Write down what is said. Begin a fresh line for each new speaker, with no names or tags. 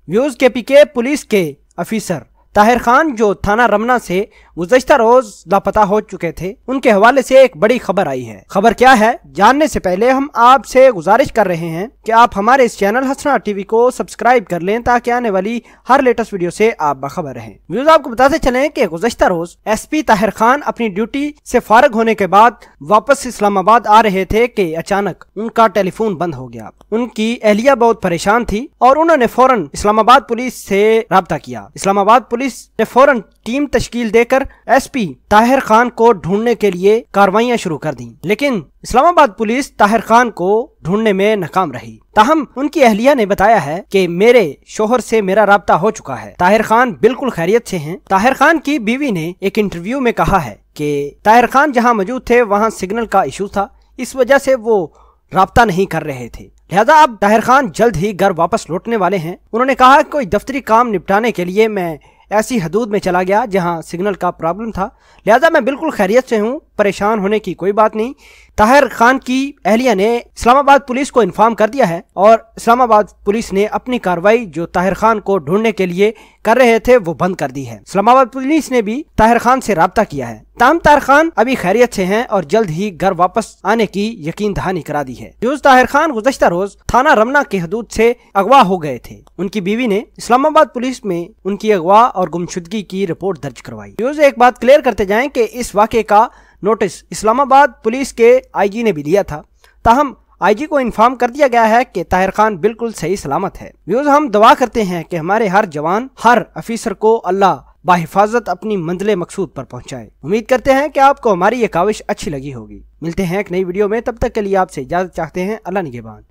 Views KPK police के officer Tahir Khan जो थाना रमना से गुज़श्ता रोज लापता हो चुके थे, उनके हवाले से एक बड़ी खबर आई है। खबर क्या है जानने से पहले हम आपसे गुजारिश कर रहे हैं कि आप हमारे इस चैनल हसना टीवी को सब्सक्राइब कर लें ताकि आने वाली हर लेटेस्ट वीडियो से आप बाखबर रहें। व्यूज आपको बताते चलें कि गुज़श्ता रोज SP ताहिर खान अपनी ड्यूटी से फारिग होने के बाद वापस इस्लामाबाद आ रहे थे कि अचानक उनका टेलीफोन बंद हो गया। उनकी अहलिया बहुत परेशान थी और उन्होंने फौरन इस्लामाबाद पुलिस से राब्ता किया। इस्लामाबाद पुलिस ने फौरन टीम तश्कील देकर SP ताहिर खान को ढूंढने के लिए कार्रवाइयां शुरू कर दी, लेकिन इस्लामाबाद पुलिस ताहिर खान को ढूंढने में नाकाम रही। ताहम उनकी अहलिया ने बताया है कि मेरे शोहर से मेरा राब्ता हो चुका है, ताहिर खान बिल्कुल खैरियत से हैं। ताहिर खान की बीवी ने एक इंटरव्यू में कहा है कि ताहिर खान जहां मौजूद थे वहां सिग्नल का इशू था, इस वजह से वो राब्ता नहीं कर रहे थे, लिहाजा अब ताहिर खान जल्द ही घर वापस लौटने वाले हैं। उन्होंने कहा कि कोई दफ्तरी काम निपटाने के लिए मैं ऐसी हदूद में चला गया जहां सिग्नल का प्रॉब्लम था, लिहाजा मैं बिल्कुल खैरियत से हूं, परेशान होने की कोई बात नहीं। ताहिर खान की अहलिया ने इस्लामाबाद पुलिस को इन्फॉर्म कर दिया है और इस्लामाबाद पुलिस ने अपनी कार्रवाई जो ताहिर खान को ढूंढने के लिए कर रहे थे वो बंद कर दी है। इस्लामाबाद पुलिस ने भी ताहिर खान से राब्ता किया है। ताहम ताहिर खान अभी खैरियत से हैं और जल्द ही घर वापस आने की यकीन दहानी करा दी है। ताहिर खान गुज़श्ता रोज थाना रमना की हदूद से अगवा हो गए थे। उनकी बीवी ने इस्लामाबाद पुलिस में उनकी अगवा और गुमशुदगी की रिपोर्ट दर्ज करवाई। एक बात क्लियर करते जाएं कि इस वाक़े का नोटिस इस्लामाबाद पुलिस के IG ने भी लिया था। ताहम IG को इन्फॉर्म कर दिया गया है कि ताहिर खान बिल्कुल सही सलामत है। हम दुआ करते हैं कि हमारे हर जवान, हर अफीसर को अल्लाह बाहिफाजत अपनी मंजिल मकसूद पर पहुंचाए। उम्मीद करते हैं कि आपको हमारी ये काविश अच्छी लगी होगी। मिलते हैं एक नई वीडियो में, तब तक के लिए आपसे इजाजत चाहते हैं। अल्लाह निगहबान।